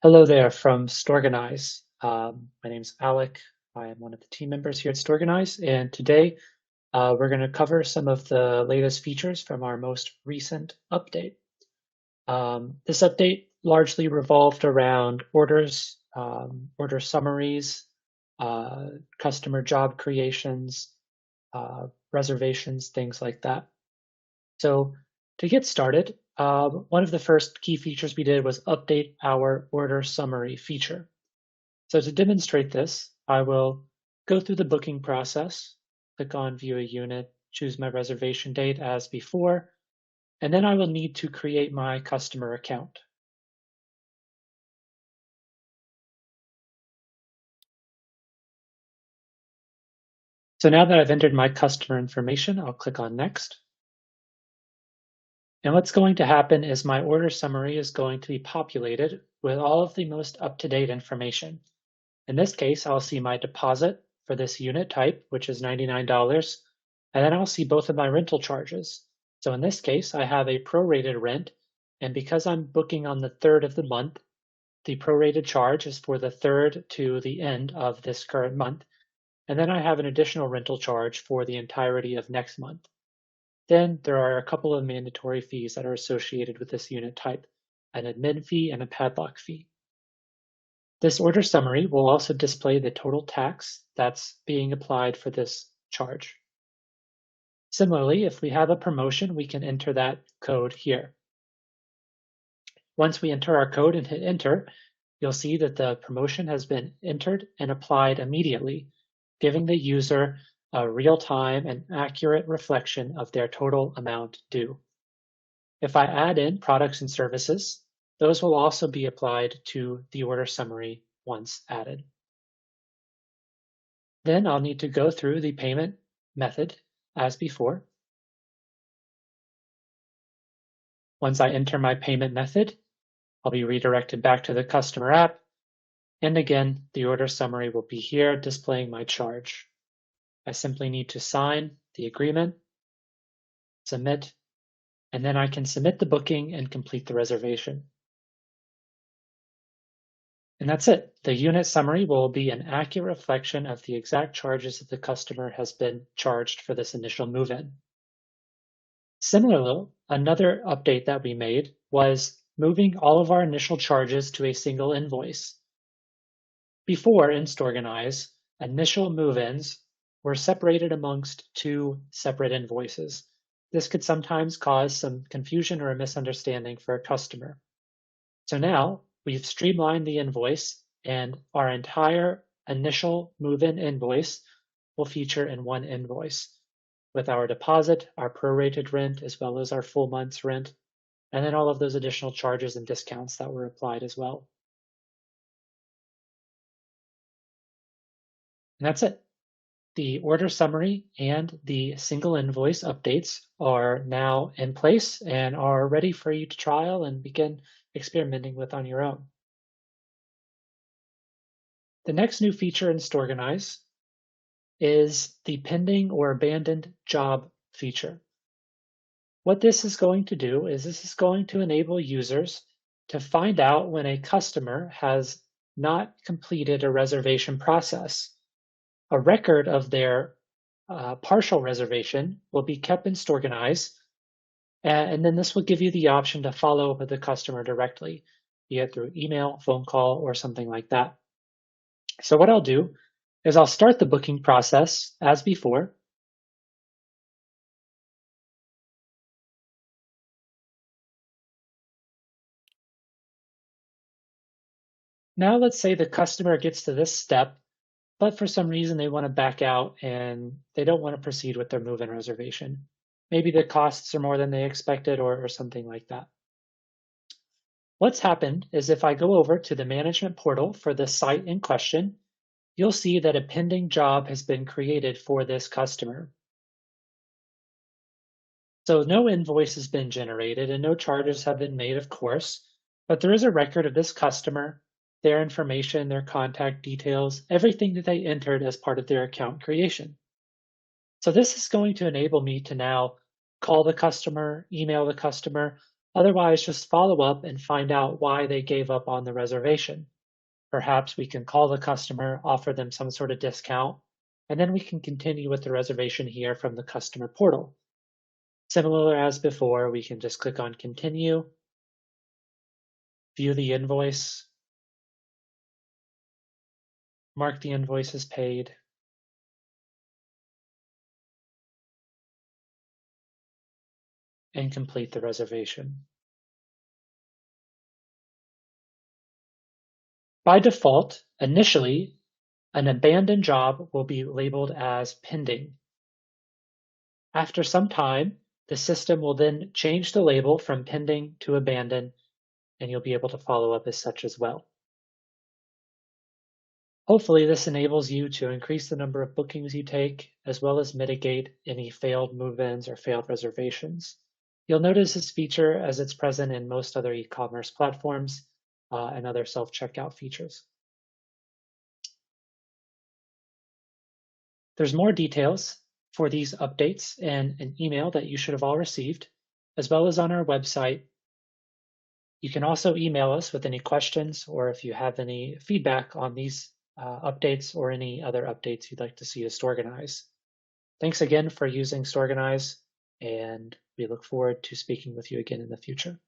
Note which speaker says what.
Speaker 1: Hello there from Storeganise. My name's Alec. I am one of the team members here at Storeganise, and today we're going to cover some of the latest features from our most recent update. This update largely revolved around orders, order summaries, customer job creations, reservations, things like that. So to get started, one of the first key features we did was update our order summary feature. So to demonstrate this, I will go through the booking process, click on View a Unit, choose my reservation date as before, and then I will need to create my customer account. So now that I've entered my customer information, I'll click on Next. And what's going to happen is my order summary is going to be populated with all of the most up-to-date information. In this case, I'll see my deposit for this unit type, which is $99, and then I'll see both of my rental charges. So in this case, I have a prorated rent, and because I'm booking on the 3rd of the month, the prorated charge is for the 3rd to the end of this current month, and then I have an additional rental charge for the entirety of next month. Then there are a couple of mandatory fees that are associated with this unit type, an admin fee and a padlock fee. This order summary will also display the total tax that's being applied for this charge. Similarly, if we have a promotion, we can enter that code here. Once we enter our code and hit enter, you'll see that the promotion has been entered and applied immediately, giving the user a real-time and accurate reflection of their total amount due. If I add in products and services, those will also be applied to the order summary once added. Then I'll need to go through the payment method as before. Once I enter my payment method, I'll be redirected back to the customer app. And again, the order summary will be here displaying my charge. I simply need to sign the agreement, submit, and then I can submit the booking and complete the reservation. And that's it. The unit summary will be an accurate reflection of the exact charges that the customer has been charged for this initial move-in. Similarly, another update that we made was moving all of our initial charges to a single invoice. Before in Storeganise, initial move-ins were separated amongst two separate invoices. This could sometimes cause some confusion or a misunderstanding for a customer. So now we've streamlined the invoice, and our entire initial move-in invoice will feature in one invoice with our deposit, our prorated rent, as well as our full month's rent, and then all of those additional charges and discounts that were applied as well. And that's it. The order summary and the single invoice updates are now in place and are ready for you to trial and begin experimenting with on your own. The next new feature in Storeganise is the pending or abandoned job feature. What this is going to do is this is going to enable users to find out when a customer has not completed a reservation process. A record of their partial reservation will be kept in Storeganise, and then this will give you the option to follow up with the customer directly, be it through email, phone call, or something like that. So what I'll do is I'll start the booking process as before. Now let's say the customer gets to this step, but for some reason they want to back out and they don't want to proceed with their move-in reservation. Maybe the costs are more than they expected or something like that. What's happened is if I go over to the management portal for the site in question, you'll see that a pending job has been created for this customer. So no invoice has been generated and no charges have been made, of course, but there is a record of this customer, their information, their contact details, everything that they entered as part of their account creation. So this is going to enable me to now call the customer, email the customer, Otherwise, just follow up and find out why they gave up on the reservation. Perhaps we can call the customer, offer them some sort of discount, and then we can continue with the reservation here from the customer portal. Similar as before, we can just click on Continue, view the invoice, mark the invoice as paid, and complete the reservation. By default, initially, an abandoned job will be labeled as pending. After some time, the system will then change the label from pending to abandoned, and you'll be able to follow up as such as well. Hopefully, this enables you to increase the number of bookings you take, as well as mitigate any failed move-ins or failed reservations. You'll notice this feature as it's present in most other e-commerce platforms and other self-checkout features. There's more details for these updates in an email that you should have all received, as well as on our website. You can also email us with any questions or if you have any feedback on these updates or any other updates you'd like to see to Storeganise. Thanks again for using Storeganise, and we look forward to speaking with you again in the future.